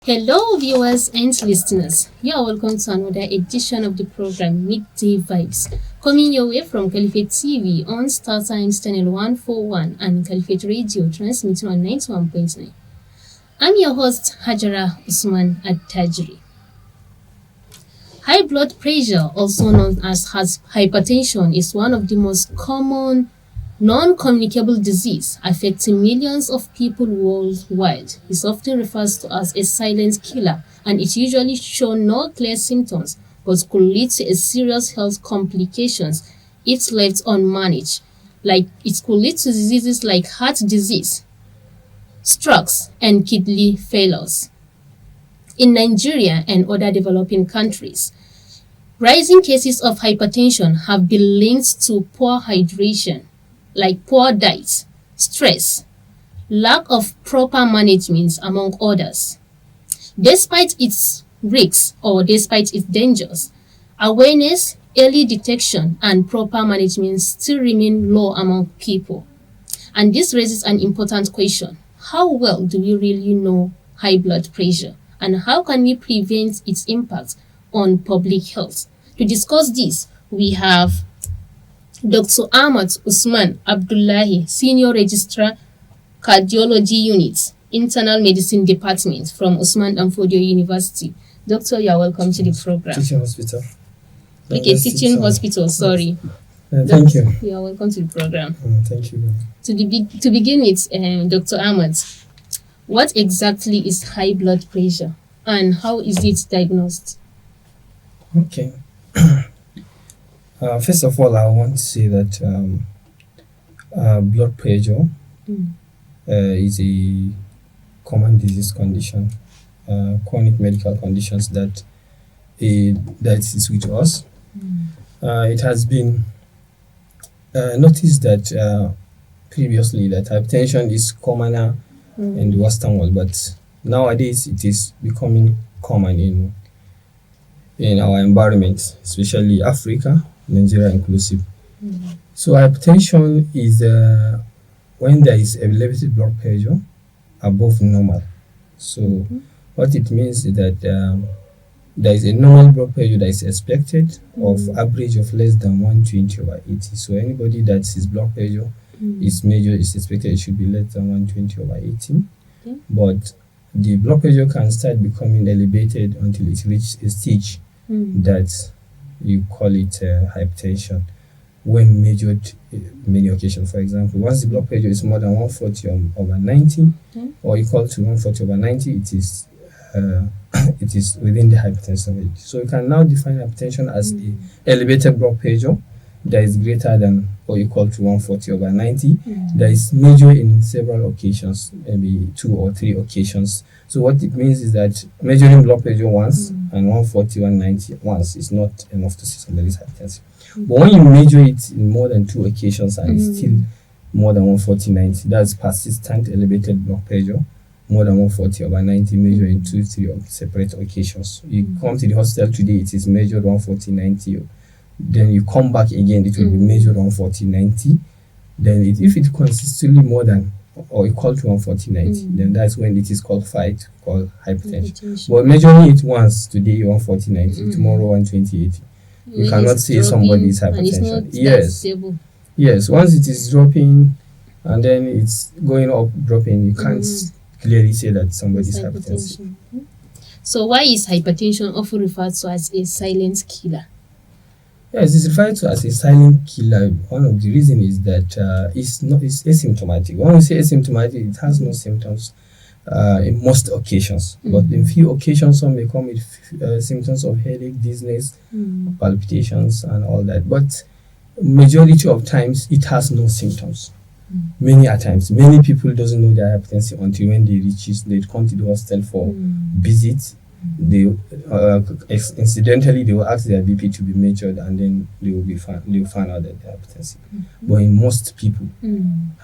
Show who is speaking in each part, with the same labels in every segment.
Speaker 1: Hello, viewers and listeners. You are welcome to another edition of the program Midday Vibes, coming your way from Caliphate TV on Star Times Channel 141 and Caliphate Radio transmitting on 91.9. I'm your host, Hajara Usman At-Tajri. High blood pressure, also known as hypertension, is one of the most common non-communicable disease affecting millions of people worldwide. It's often referred to as a silent killer, and it usually shows no clear symptoms but could lead to a serious health complications if left unmanaged. Like it could lead to diseases like heart disease, strokes, and kidney failures. In Nigeria and other developing countries, rising cases of hypertension have been linked to poor hydration, like poor diet, stress, lack of proper management, among others. Despite its risks or despite its dangers, awareness, early detection, and proper management still remain low among people. And this raises an important question. How well do we really know high blood pressure? And how can we prevent its impact on public health? To discuss this, we have Dr. Ahmad Usman Abdullahi, Senior Registrar, Cardiology Unit, Internal Medicine Department from Usman Danfodio University. Doctor, you are welcome to the program.
Speaker 2: Teaching hospital.
Speaker 1: Okay, teaching hospital, sorry.
Speaker 2: Thank you.
Speaker 1: You are welcome to the program.
Speaker 2: Thank you.
Speaker 1: To begin with, Dr. Ahmad, what exactly is high blood pressure and how is it diagnosed?
Speaker 2: Okay. First of all, I want to say that blood pressure is a common disease condition, chronic medical conditions that is with us. It has been noticed that previously that hypertension is commoner in the Western world, but nowadays it is becoming common in our environment, especially Africa, Nigeria inclusive. So hypertension is when there is elevated blood pressure above normal. So what it means is that there is a normal blood pressure that is expected of average of less than 120/80. So anybody that his blood pressure is expected it should be less than 120/80.
Speaker 1: Okay.
Speaker 2: But the blood pressure can start becoming elevated until it reaches a stage that you call it hypertension when measured many occasions. For example, once the blood pressure is more than 140/90 or equal to 140/90, it is within the hypertension range. So you can now define hypertension as the elevated blood pressure that is greater than or equal to 140/90 that is measured in several occasions, maybe 2 or 3 occasions. So what it means is that measuring blood pressure once and 140/90 once is not enough to say somebody is hypertensive. But when you measure it in more than 2 occasions and it's still more than 140/90, that's persistent elevated blood pressure, more than 140/90 measured in 2-3 separate occasions. You come to the hospital today, it is measured 140/90. Then you come back again, it will be measured 140/90. Then if it consistently more than or equal to 140/90, then that's when it is called hypertension. But measuring it once today 140/90, tomorrow 120/80, you cannot say somebody is hypertension. Yes. Once it is dropping and then it's going up, dropping, you can't clearly say that somebody is hypertensive.
Speaker 1: So why is hypertension often referred to as a silent killer?
Speaker 2: Yes, it's referred to as a silent killer. One of the reasons is that it's asymptomatic. When we say asymptomatic, it has no symptoms in most occasions. But in few occasions, some may come with symptoms of headache, dizziness, palpitations, and all that. But majority of times, it has no symptoms. Many people doesn't know they are hypertensive until when they come to the hospital for visits. They incidentally they will ask their BP to be measured and then they will find out that they are hypertensive. But in most people,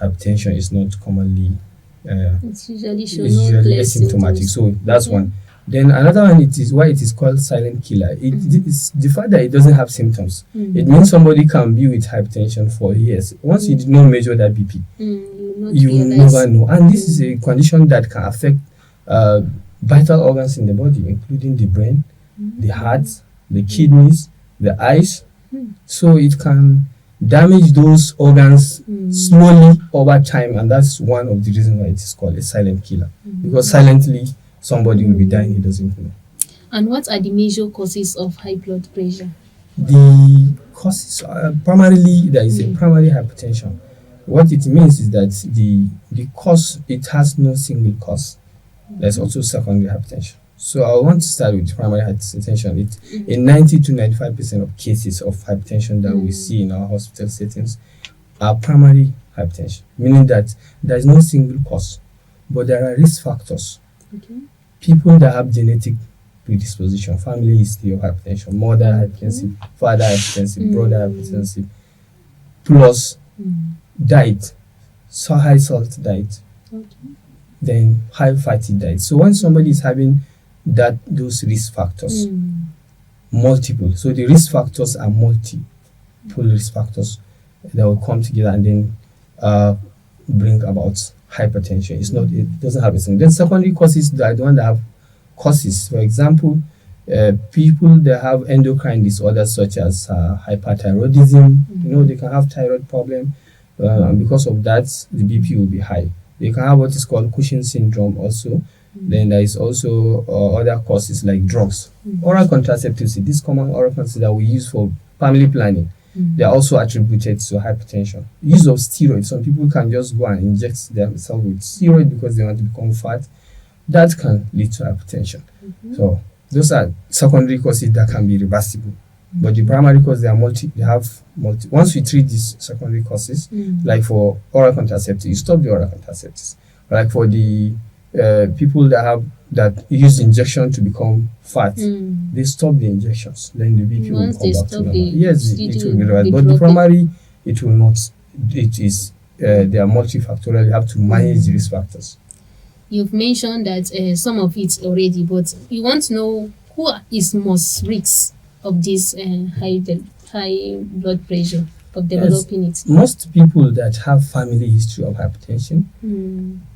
Speaker 2: hypertension is not commonly
Speaker 1: It's usually
Speaker 2: asymptomatic. So that's one. Then another one, it is why it is called silent killer. It's the fact that it doesn't have symptoms. It means somebody can be with hypertension for years. Once you did not measure that BP, you will never know. And this is a condition that can affect vital organs in the body, including the brain, the heart, the kidneys, the eyes. So it can damage those organs slowly over time, and that's one of the reasons why it is called a silent killer, because silently somebody will be dying he doesn't know.
Speaker 1: And what are the major causes of high blood pressure?
Speaker 2: The causes are primarily there is a primary hypertension. What it means is that the cause, it has no single cause. There's also secondary hypertension. So I want to start with primary hypertension. In 90 to 95% of cases of hypertension that we see in our hospital settings are primary hypertension, meaning that there is no single cause, but there are risk factors. People that have genetic predisposition, family history of hypertension, mother hypertensive, father hypertensive, brother hypertensive, plus diet, so high salt diet, then high fatty diet. So when somebody is having those risk factors, multiple, so the risk factors are multiple risk factors that will come together and then bring about hypertension. It doesn't have a single. Then secondary causes that the one that have causes, for example, people that have endocrine disorders such as hyperthyroidism, they can have thyroid problem, and because of that the BP will be high. They can have what is called Cushing syndrome also. Then there is also other causes like drugs, oral contraceptives. These common oral contraceptives that we use for family planning, they are also attributed to hypertension. Use of steroids, some people can just go and inject themselves with steroid because they want to become fat. That can lead to hypertension. So those are secondary causes that can be reversible. But the primary cause, they have multi. Once we treat these secondary causes, like for oral contraceptives, you stop the oral contraceptives. Like for the people that use injection to become fat, they stop the injections. Then the BP will come back to normal. Yes, it will be reversed. But the primary, it will not. It is they are multifactorial. You have to manage the risk factors.
Speaker 1: You've mentioned that some of it already, but you want to know who is most risk of this high blood pressure, of developing it.
Speaker 2: Most people that have family history of hypertension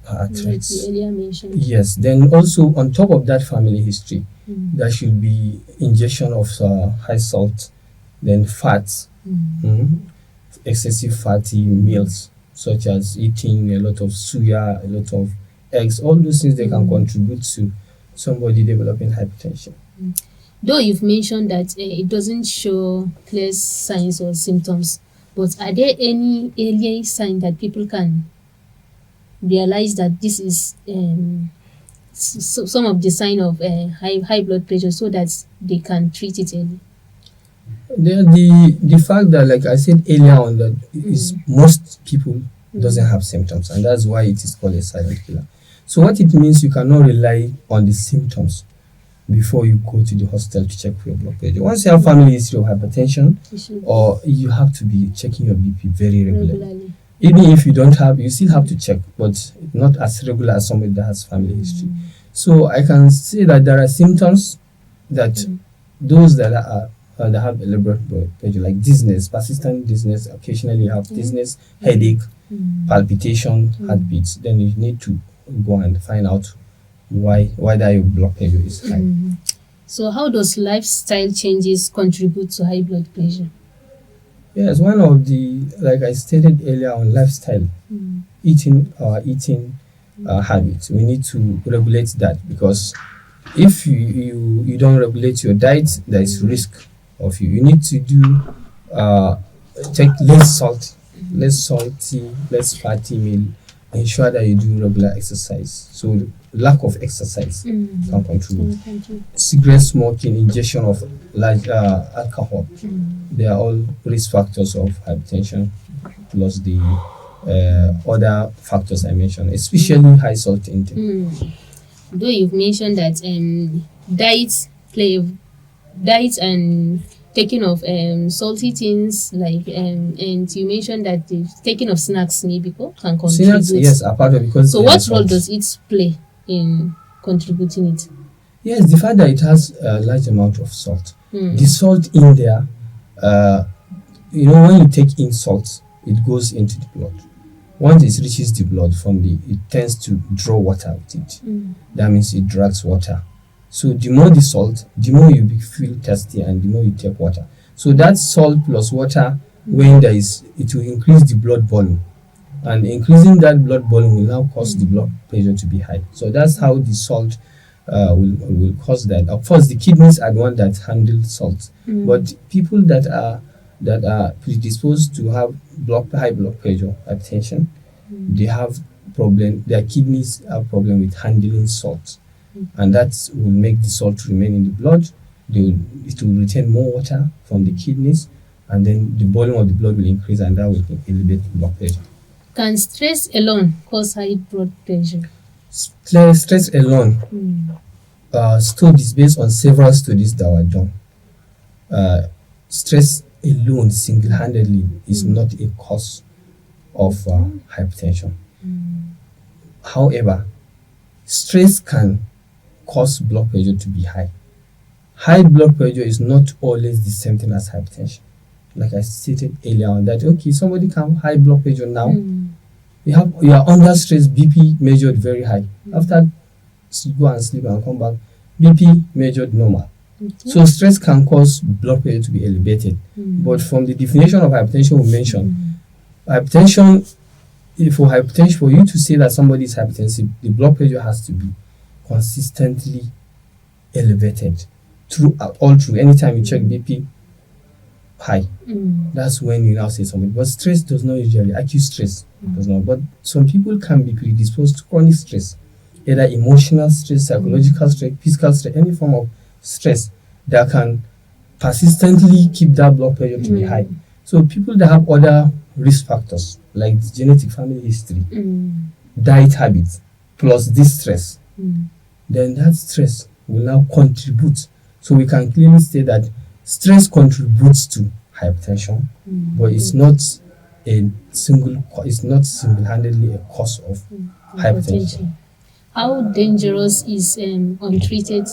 Speaker 2: are at risk.
Speaker 1: You earlier mentioned.
Speaker 2: Yes. Then also on top of that family history, there should be injection of high salt, then fats, excessive fatty meals, such as eating a lot of suya, a lot of eggs. All those things, they can contribute to somebody developing hypertension.
Speaker 1: Though you've mentioned that it doesn't show clear signs or symptoms, but are there any early signs that people can realize that this is some of the sign of high blood pressure, so that they can treat it early?
Speaker 2: The fact that, like I said earlier on, that is most people doesn't have symptoms, and that's why it is called a silent killer. So what it means, you cannot rely on the symptoms before you go to the hospital to check for your blood pressure. Once you have family history of hypertension, or you have to be checking your BP very regularly. Even if you don't have, you still have to check, but not as regular as somebody that has family history. So I can say that there are symptoms that those that have elaborate blood pressure, like dizziness, persistent dizziness, occasionally you have dizziness, headache, palpitation, heartbeats, then you need to go and find out why that your blood pressure is high.
Speaker 1: So how does lifestyle changes contribute to high blood pressure?
Speaker 2: Yes, one of the, like I stated earlier on, lifestyle, eating habits. We need to regulate that, because if you don't regulate your diet, there is risk of you. You need to take less salty, less fatty meal. Ensure that you do regular exercise. So lack of exercise can contribute. Cigarette smoking, ingestion of large alcohol, they are all risk factors of hypertension, plus the other factors I mentioned, especially high salt intake.
Speaker 1: Though you've mentioned that diet and taking of salty things, like and you mentioned that the taking of snacks maybe can contribute.
Speaker 2: Snacks, yes, are part of it, because
Speaker 1: so what role does it play in contributing it?
Speaker 2: Yes, the fact that it has a large amount of salt. The salt in there, when you take in salt, it goes into the blood. Once it reaches the blood it tends to draw water with it. That means it drags water. So the more the salt, the more you feel thirsty and the more you take water. So that salt plus water, when it will increase the blood volume. And increasing that blood volume will now cause the blood pressure to be high. So that's how the salt will cause that. Of course, the kidneys are the one that handle salt. But people that are predisposed to have high blood pressure, hypertension, they have problem. Their kidneys have problem with handling salt, and that will make the salt remain in the blood. It will retain more water from the kidneys, and then the volume of the blood will increase, and that will elevate blood pressure.
Speaker 1: Can stress alone cause high blood pressure?
Speaker 2: Stress alone, studies based on several studies that were done, stress alone single-handedly is not a cause of hypertension. However, stress can cause blood pressure to be high. High blood pressure is not always the same thing as hypertension. Like I stated earlier on that, okay, somebody can have high blood pressure now. You are under stress, BP measured very high. After you go and sleep and come back, BP measured normal. So stress can cause blood pressure to be elevated. But from the definition of hypertension we mentioned, for you to say that somebody is hypertensive, the blood pressure has to be consistently elevated all through. Anytime you check BP high, that's when you now say something. But stress does not usually, acute stress does not. But some people can be predisposed to chronic stress, either emotional stress, psychological stress, physical stress, any form of stress that can persistently keep that blood pressure to be high. So people that have other risk factors like genetic family history, diet habits, plus this stress, then that stress will now contribute. So we can clearly say that stress contributes to hypertension, but it's not single-handedly a cause of hypertension.
Speaker 1: How dangerous is untreated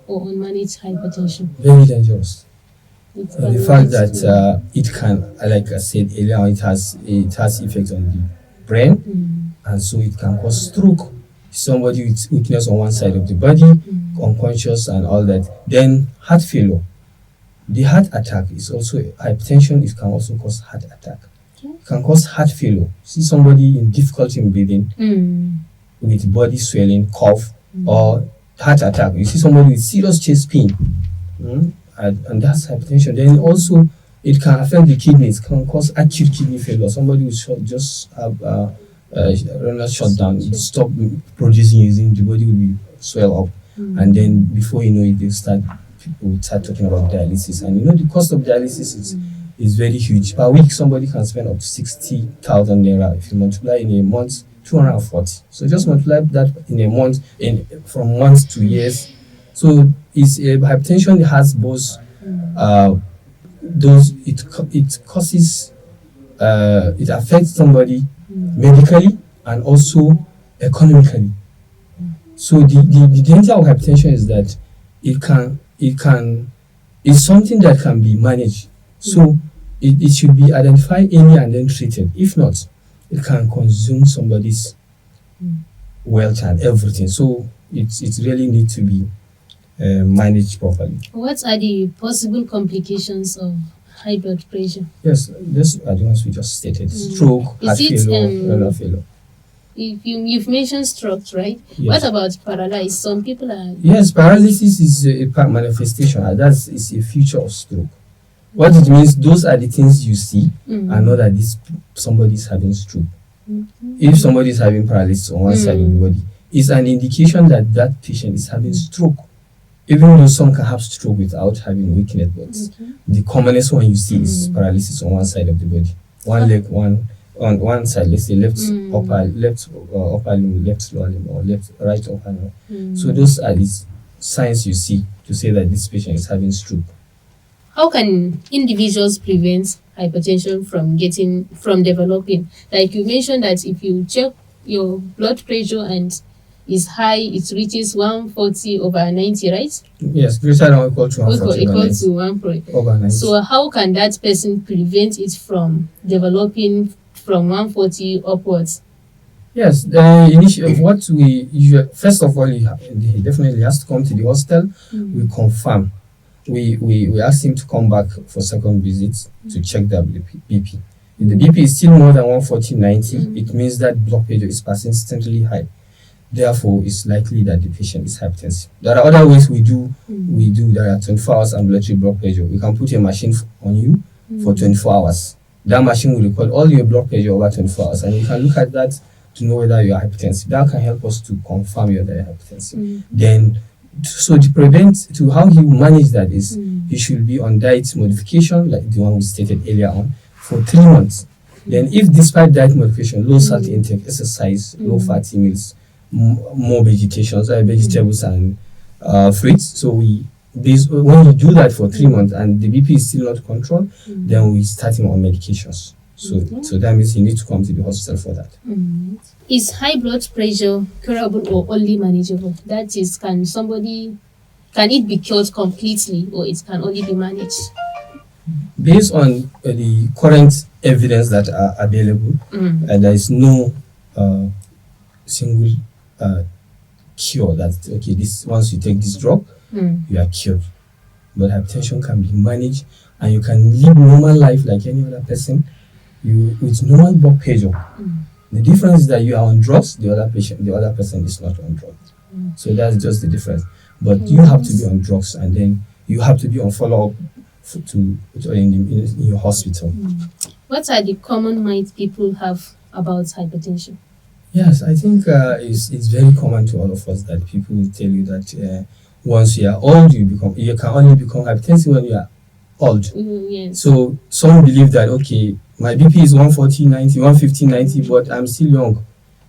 Speaker 1: or unmanaged hypertension?
Speaker 2: Very dangerous. The fact that it can, like I said earlier, it has effects on the brain, and so it can cause stroke. Somebody with weakness on one side of the body, unconscious and all that. Then heart failure. The heart attack is also hypertension. It can also cause heart attack. It can cause heart failure. See somebody in difficulty in breathing, with body swelling, cough, or heart attack. You see somebody with serious chest pain, and that's hypertension. Then also it can affect the kidneys. It can cause acute kidney failure. Somebody will just have renal shutdown, stop producing using, the body will be swell up, and then before you know it, people will start talking about dialysis. And the cost of dialysis is very huge. Per week, somebody can spend up to 60,000 naira. If you multiply in a month, 240. So just multiply that in a month, from months to years. So hypertension has both it causes it affects somebody medically and also economically. So the danger of hypertension is that it's something that can be managed. So it should be identified early and then treated. If not, it can consume somebody's wealth and everything. So it really needs to be managed properly.
Speaker 1: What are the possible complications of high blood pressure?
Speaker 2: Yes, these are the ones we just stated: stroke, heart failure, renal failure.
Speaker 1: You've mentioned stroke, right?
Speaker 2: Yes.
Speaker 1: What about paralysis? Some people are...
Speaker 2: Yes, paralysis is a manifestation. That is a feature of stroke. What it means, those are the things you see and know that somebody is having stroke. If somebody is having paralysis on one side of the body, it's an indication that that patient is having stroke. Even though some can have stroke without having weakness, but the commonest one you see is paralysis on one side of the body. One leg, on one side, let's say left upper limb, left lower limb, or right upper limb. So those are the signs you see to say that this patient is having stroke.
Speaker 1: How can individuals prevent hypertension from developing? Like you mentioned that if you check your blood pressure and is high, it reaches 140/90, right?
Speaker 2: Yes, greater than or equal to 140
Speaker 1: equal to 140.
Speaker 2: over 90.
Speaker 1: So how can that person prevent it from developing from 140 upwards?
Speaker 2: Yes, what first of all, he definitely has to come to the hostel. We confirm. We ask him to come back for second visit to check the BP. If the BP is still more than 140/90, it means that blood pressure is persistently high. Therefore, it's likely that the patient is hypertensive. There are other ways we do. There are 24 hours ambulatory blood pressure. We can put a machine on you for 24 hours. That machine will record all your blood pressure over 24 hours, and you can look at that to know whether you are hypertensive. That can help us to confirm you're hypertensive. Then, so to how he will manage that is he should be on diet modification, like the one we stated earlier on, for 3 months. Then, if despite diet modification, low salt intake, exercise, low fatty meals, more vegetables and fruits. So when you do that for 3 months and the BP is still not controlled, then we start him on medications. So that means he needs to come to the hospital for that.
Speaker 1: Is high blood pressure curable or only manageable? That is, can it be cured completely, or it can only be managed?
Speaker 2: Based on the current evidence that are available, there is no single cure that this once you take this drug, you are cured. But hypertension can be managed, and you can live normal life like any other person. With normal blood pressure. The difference is that you are on drugs, the other person is not on drugs. So that's just the difference. But you have to be on drugs, and then you have to be on follow-up in your hospital.
Speaker 1: What are the common myths people have about hypertension?
Speaker 2: Yes, I think it's very common to all of us that people will tell you that once you are old, you can only become hypertensive when you are old.
Speaker 1: Yes.
Speaker 2: So some believe that my BP is 140/90, 150/90, but I'm still young.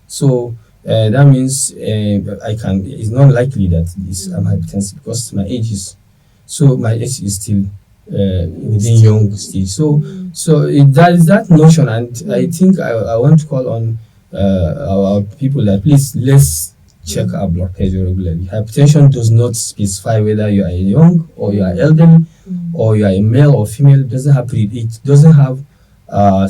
Speaker 2: So that means it's not likely that I'm hypertensive because my age is still within young stage. So that is that notion, and I think I want to call on our people that please let's check our blood pressure regularly. Hypertension does not specify whether you are young or you are elderly or you are a male or female. It doesn't have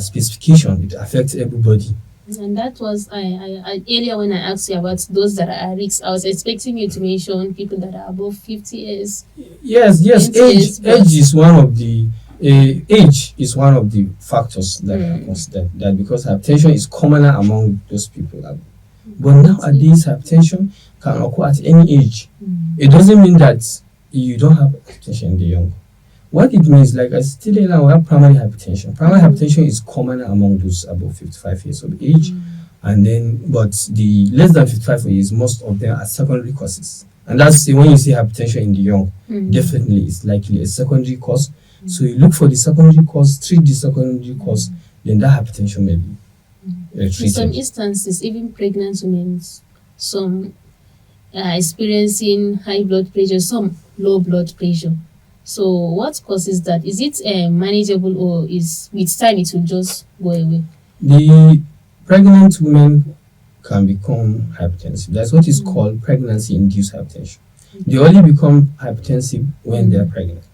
Speaker 2: specification. It affects everybody.
Speaker 1: And that was I earlier when I asked you about those that are at risk. I was expecting you to mention people that are above 50 years.
Speaker 2: Yes. Age is one of the factors that because hypertension is commoner among those people. But nowadays, hypertension can occur at any age. It doesn't mean that you don't have hypertension in the young. What it means, like I stated now, we have primary hypertension. Primary hypertension is commoner among those above 55 years of age. And then, but the less than 55 years, most of them are secondary causes. And that's when you say hypertension in the young, definitely it's likely a secondary cause. So you look for the secondary cause, treat the secondary cause, then that hypertension may be treated.
Speaker 1: In some instances, even pregnant women, some are experiencing high blood pressure, some low blood pressure. So what causes that? Is it manageable, or is with time it will just go away?
Speaker 2: The pregnant women can become hypertensive. That's what is called pregnancy-induced hypertension. They only become hypertensive when they are pregnant.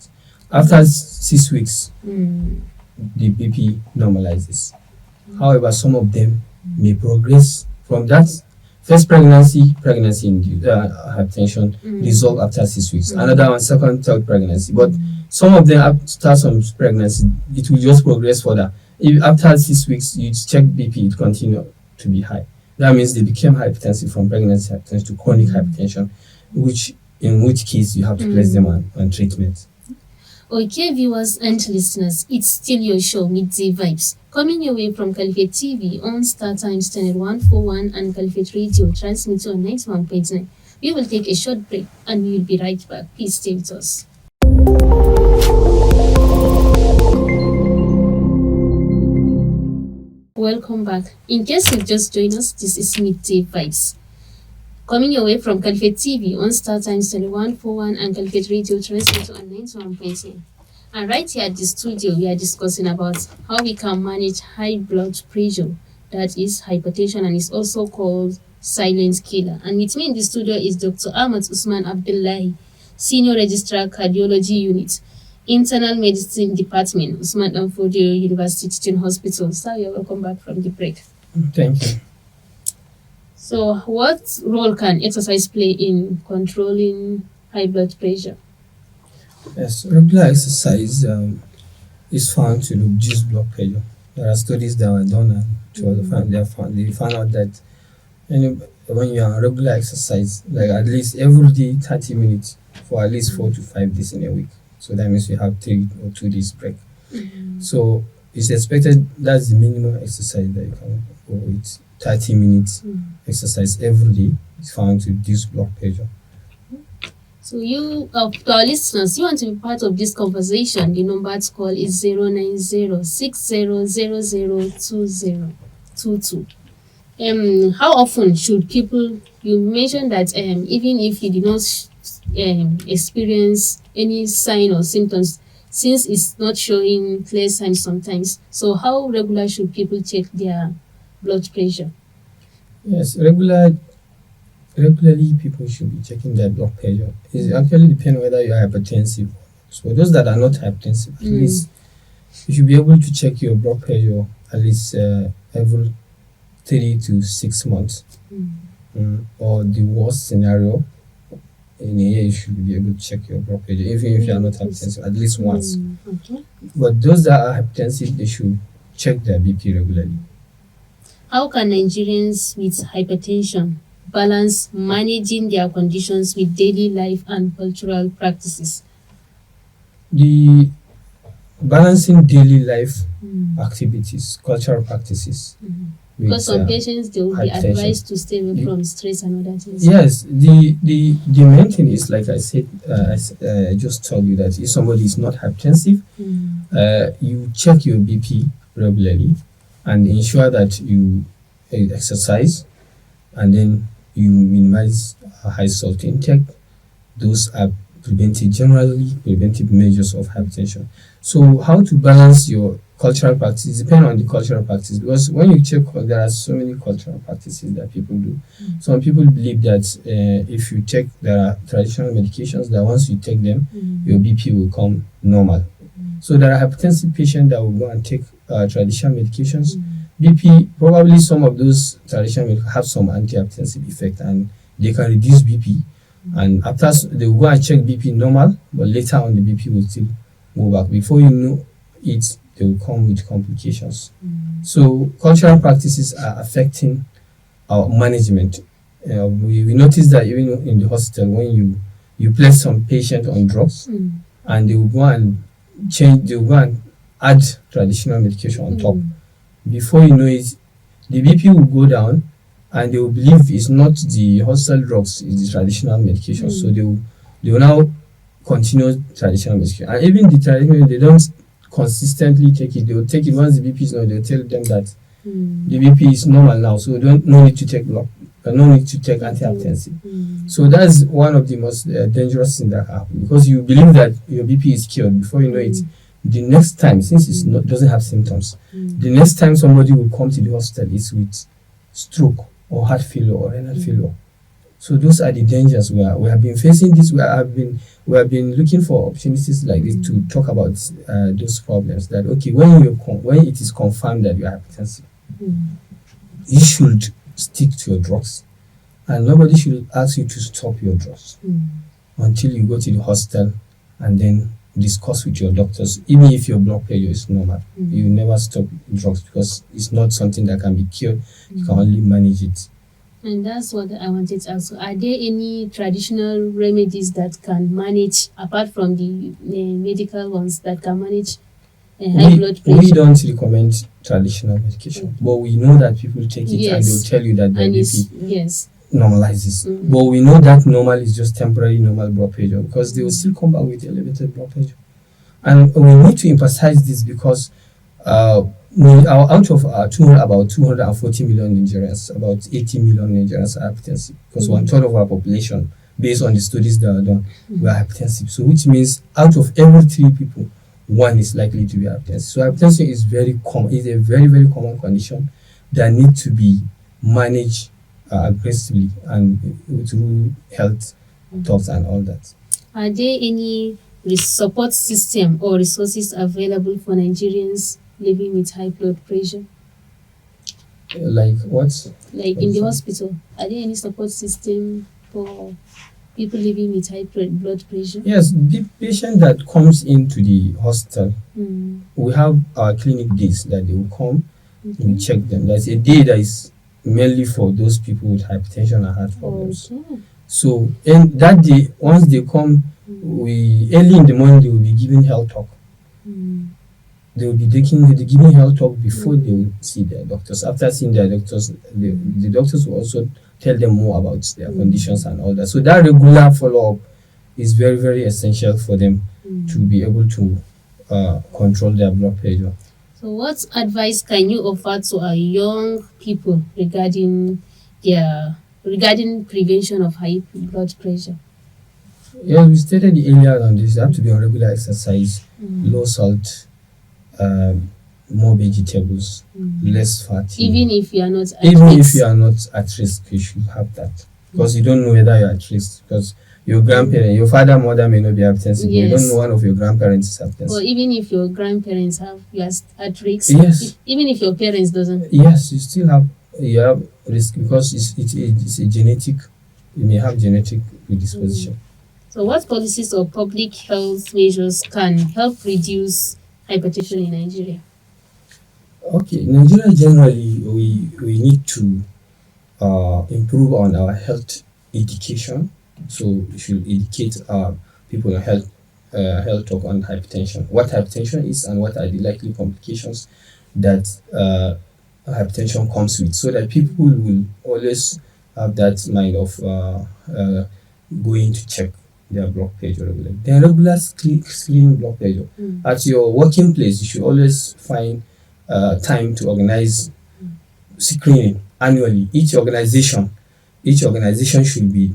Speaker 2: After 6 weeks, the BP normalizes. However, some of them may progress from that first pregnancy-induced hypertension resolve after 6 weeks. Another one, second, third pregnancy. But some of them, after some pregnancy, it will just progress further. If after 6 weeks, you check BP, it continues to be high. That means they became hypertensive from pregnancy hypertension to chronic hypertension, in which case you have to place them on treatment.
Speaker 1: Okay, viewers and listeners, it's still your show, Midday Vibes, coming your way from Caliphate TV on Star Times Channel 141 and Caliphate Radio, transmitted on 91.9. We will take a short break and we will be right back. Please stay with us. Welcome back. In case you've just joined us, this is Midday Vibes, coming your way from Caliphate TV on Star Times 141 and Caliphate Radio, transmitted on 91.9. And right here at the studio, we are discussing about how we can manage high blood pressure, that is hypertension, and is also called silent killer. And with me in the studio is Dr. Ahmad Usman Abdullahi, Senior Registrar Cardiology Unit, Internal Medicine Department, Usman Danfodio University Teaching Hospital. Sir, you're welcome back from the break.
Speaker 2: Thank you.
Speaker 1: So, what role can exercise play in controlling high blood pressure?
Speaker 2: Yes, regular exercise is found to reduce blood pressure. There are studies that were done and they found out that when you are on regular exercise, like at least every day 30 minutes for at least 4 to 5 days in a week. So that means you have 3 or 2 days break. So it's expected that's the minimum exercise that you can go with. 30 minutes exercise every day is found to reduce blood pressure.
Speaker 1: So you, to our listeners, you want to be part of this conversation, the number to call is 090-6000-2022. How often should people, you mentioned that even if you did not experience any sign or symptoms, since it's not showing clear signs sometimes, so how regular should people check their blood pressure?
Speaker 2: Yes, regularly people should be checking their blood pressure. It actually depends whether you are hypertensive. So those that are not hypertensive, at least you should be able to check your blood pressure at least every 3 to 6 months. Or the worst scenario, in a year you should be able to check your blood pressure, even if you are not hypertensive, at least once.
Speaker 1: Okay.
Speaker 2: But those that are hypertensive, they should check their BP regularly.
Speaker 1: How can Nigerians with hypertension balance managing their conditions with daily life and cultural practices?
Speaker 2: The balancing daily life activities, cultural practices.
Speaker 1: Because some patients, they will be advised to stay away from stress and other things.
Speaker 2: Yes, the main thing is, like I said, I just told you that if somebody is not hypertensive, you check your BP regularly and ensure that you exercise, and then you minimize high salt intake. Those are generally preventive measures of hypertension. So how to balance your cultural practices depend on the cultural practice, because when you check, there are so many cultural practices that people do. Some people believe that if you take, there are traditional medications that once you take them, your BP will come normal. So there are hypertensive patients that will go and take traditional medications. BP, probably some of those traditional medications have some antihypertensive effect and they can reduce BP. And after, they will go and check BP normal, but later on the BP will still go back. Before you know it, they will come with complications. So cultural practices are affecting our management. We notice that even in the hospital, when you place some patient on drugs, and they will go and add traditional medication on top. Before you know it, the BP will go down, and they will believe it's not the hospital drugs, it's the traditional medication. So they will now continue traditional medication. And even the traditional, they don't consistently take it. They will take it once the BP is normal. They will tell them that the BP is normal now, so no need to take blood, no need to take antihypertensive. So that's one of the most dangerous things that happen, because you believe that your BP is cured. Before you know it, the next time, since it doesn't have symptoms, the next time somebody will come to the hospital is with stroke or heart failure or renal failure. So those are the dangers we have been facing. This we have been looking for opportunities like this to talk about those problems. That okay, when it is confirmed that you are hypertensive, you should stick to your drugs, and nobody should ask you to stop your drugs until you go to the hospital and then discuss with your doctors. Even if your blood pressure is normal, you never stop drugs, because it's not something that can be cured. You can only manage it.
Speaker 1: And that's what I wanted to ask. Are there any traditional remedies that can manage, apart from the medical ones, that can manage high blood pressure?
Speaker 2: We don't recommend traditional medication, but we know that people take it and they'll tell you that their BP normalizes. But we know that normal is just temporary normal blood pressure, because they will still come back with elevated blood pressure. And we need to emphasize this because out of about 240 million Nigerians, about 80 million Nigerians are hypertensive, because 1/3 of our population, based on the studies that are done, we are hypertensive. So which means out of every 3 people, 1 is likely to be hypertensive. So hypertension is very common. It's a very, very common condition that needs to be managed aggressively and through health talks and all that.
Speaker 1: Are there any support system or resources available for Nigerians living with high blood pressure?
Speaker 2: Like what?
Speaker 1: Like in the hospital, are there any support system for people living with high blood pressure?
Speaker 2: Yes, the patient that comes into the hospital, we have our clinic days that they will come, we check them. There's a day that is mainly for those people with hypertension and heart problems.
Speaker 1: Okay.
Speaker 2: So, and that day, once they come, we early in the morning they will be giving health talk. They will be giving health talk before they will see their doctors. After seeing their doctors, the doctors will also tell them more about their conditions and all that. So that regular follow-up is very, very essential for them to be able to control their blood pressure.
Speaker 1: So what advice can you offer to our young people regarding prevention of high blood pressure?
Speaker 2: Yeah, we stated earlier on this. They have to be on regular exercise, low salt, more vegetables, less fatty.
Speaker 1: Even if you are not at
Speaker 2: Even
Speaker 1: risk.
Speaker 2: if you are not at risk, you should have that. Because you don't know whether you're at risk. Because your grandparent, your father, mother may not be hypertensive. Yes. You don't know one of your grandparents is hypertensive.
Speaker 1: Or even if your grandparents you are at risk.
Speaker 2: Yes.
Speaker 1: Even if your parents doesn't.
Speaker 2: Yes, you have risk because it's a genetic. You may have genetic predisposition.
Speaker 1: So what policies or public health measures can help reduce hypertension in Nigeria?
Speaker 2: Okay, Nigeria generally we need to improve on our health education. So we should educate people on health talk on hypertension, what hypertension is and what are the likely complications that hypertension comes with, so that people will always have that mind of going to check their blood pressure regularly. Then regular screening blood pressure. At your working place, you should always find time to organize screening annually. Each organization should be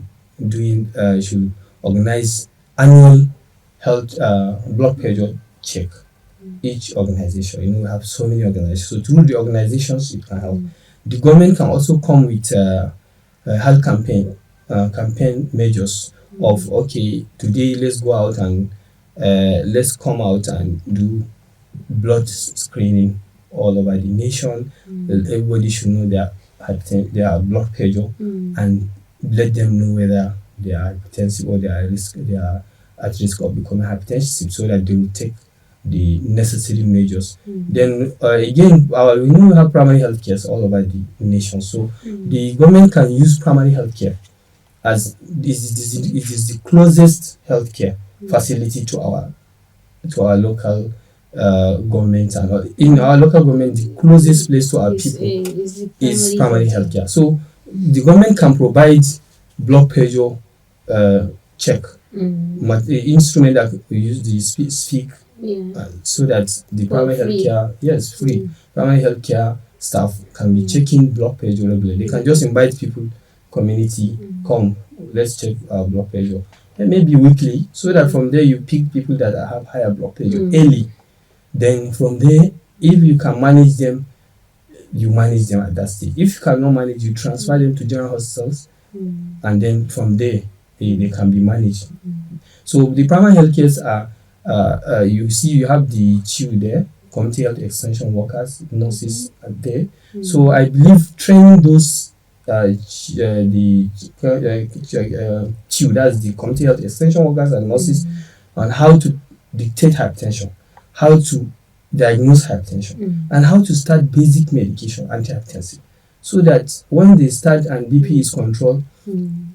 Speaker 2: doing should organize annual health blood pressure check. Each organization, we have so many organizations. So through the organizations, it can help. The government can also come with health campaign measures of, okay, today let's go out and let's come out and do blood screening all over the nation. Everybody should know their blood pressure and let them know whether they are hypertensive or they are at risk of becoming hypertensive, so that they will take the necessary measures. Then again, we have primary health care all over the nation. So the government can use primary health care as it is the closest healthcare facility to our local government, and in our local government, the closest place to our people is primary healthcare. So the government can provide blood pressure check, instrument that we use the speak, so that the primary healthcare, free. Primary healthcare staff can be checking blood pressure regularly. They can just invite people, community, come, let's check our blood pressure, and maybe weekly, so that from there you pick people that have higher blood pressure early. Then from there, if you can manage them, you manage them at that stage. If you cannot manage, you transfer them to general hospitals, and then from there they can be managed. So the primary health cares are you have the CHIU there, community health extension workers, nurses are there. So I believe training those the CHIU, that's the community health extension workers and nurses, on how to dictate hypertension, how to diagnose hypertension, and how to start basic medication, antihypertensive, so that when they start and BP is controlled,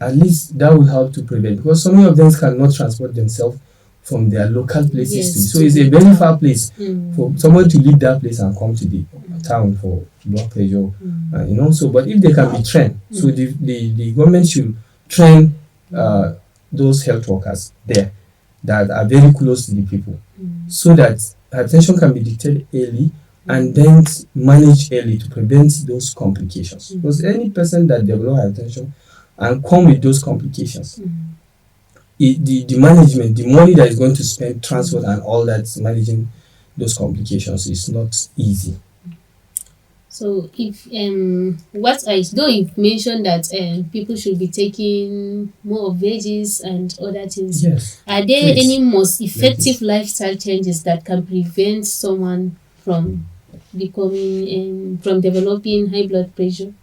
Speaker 2: at least that will help to prevent, because so many of them cannot transport themselves from their local places so it's a very far place for someone to leave that place and come to the town for blood pressure, so but if they can be trained, so the government should train those health workers there that are very close to the people, so that hypertension can be detected early and then managed early to prevent those complications. Because any person that develops hypertension and come with those complications, the management, the money that is going to spend, transport and all that, managing those complications is not easy.
Speaker 1: So if what I though you've mentioned that people should be taking more of veggies and other things,
Speaker 2: Yes,
Speaker 1: are there any
Speaker 2: please.
Speaker 1: most
Speaker 2: Plenty.
Speaker 1: effective lifestyle changes that can prevent someone from becoming from developing high blood pressure?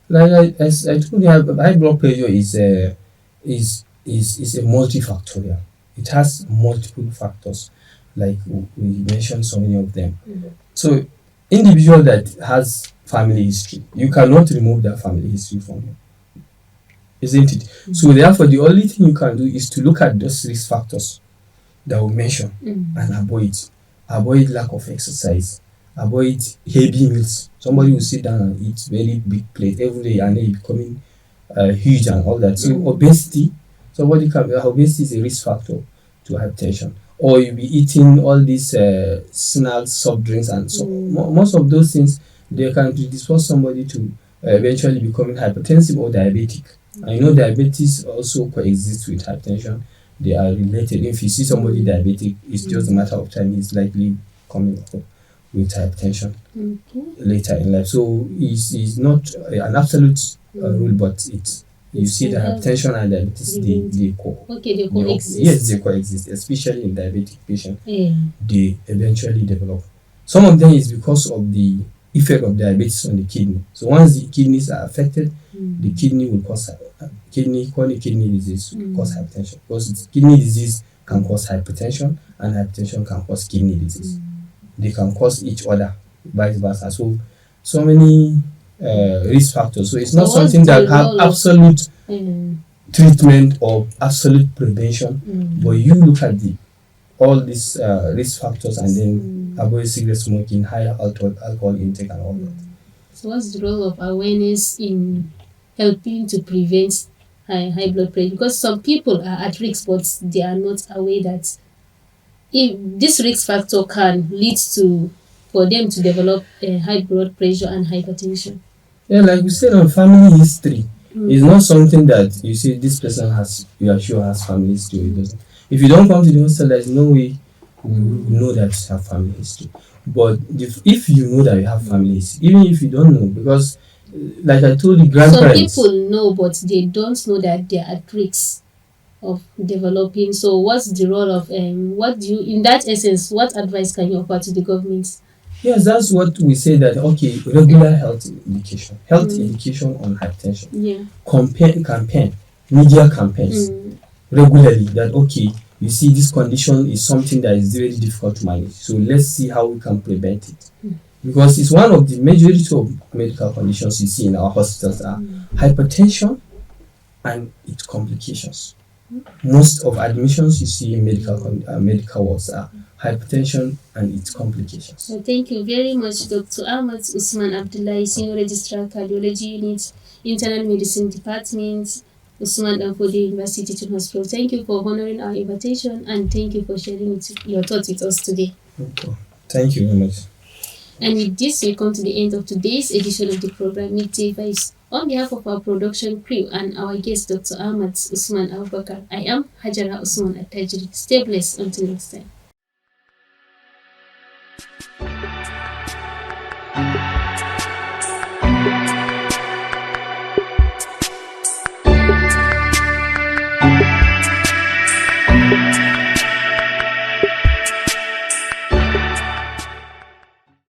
Speaker 2: Like as I told you, high blood pressure is a multifactorial. It has multiple factors, like we mentioned so many of them.
Speaker 1: Mm.
Speaker 2: So, individual that has family history, you cannot remove that family history from you, isn't it? So therefore, the only thing you can do is to look at those risk factors that we mention and avoid lack of exercise, avoid heavy meals. Somebody will sit down and eat very big plate every day and then becoming huge and all that. So obesity, somebody can obesity is a risk factor to hypertension. Or you'll be eating all these snacks, soft drinks, and so most of those things they can predispose somebody to eventually becoming hypertensive or diabetic. And you know diabetes also coexists with hypertension. They are related. If you see somebody diabetic, it's just a matter of time he's likely coming up with hypertension later in life. So it's not an absolute rule, but it's you see the hypertension and diabetes
Speaker 1: they coexist.
Speaker 2: yes, they coexist, especially in diabetic patients.
Speaker 1: Yeah.
Speaker 2: They eventually develop. Some of them is because of the effect of diabetes on the kidney. So once the kidneys are affected, the kidney will cause chronic kidney disease will cause hypertension. Because kidney disease can cause hypertension and hypertension can cause kidney disease. They can cause each other, vice versa. So many risk factors. So it's not something that have absolute treatment or absolute prevention, but you look at all these risk factors and then avoid cigarette smoking, higher alcohol intake and all that.
Speaker 1: So what's the role of awareness in helping to prevent high blood pressure? Because some people are at risk, but they are not aware that if this risk factor can lead to for them to develop high blood pressure and hypertension.
Speaker 2: Yeah, like we said on family history, it's not something that you see this person has, you are sure has family history or it doesn't. If you don't come to the hospital, there's no way we know that you have family history. But if you know that you have family history, even if you don't know, because like I told you, grandparents.
Speaker 1: Some people know, but they don't know that they are at risk of developing. So what's the role of what do you, in that essence, what advice can you offer to the government?
Speaker 2: Yes, that's what we say that okay, regular health education on hypertension.
Speaker 1: Yeah.
Speaker 2: Campaign, media campaigns regularly that okay, you see this condition is something that is very difficult to manage. So let's see how we can prevent it. Because it's one of the majority of medical conditions you see in our hospitals are hypertension and its complications. Most of admissions you see in medical wards are hypertension and its complications.
Speaker 1: So thank you very much, Dr. Ahmad Usman Abdullahi, Senior Registrar Cardiology Unit, Internal Medicine Department, Usman Danfodiyo University Teaching Hospital. Thank you for honoring our invitation and thank you for sharing your thoughts with us today.
Speaker 2: Okay. Thank you very much.
Speaker 1: And with this, we come to the end of today's edition of the program Midday Vibes. On behalf of our production crew and our guest, Dr. Ahmad Usman Abubakar, I am Hajara Usman Attajiri. Stay blessed until next time.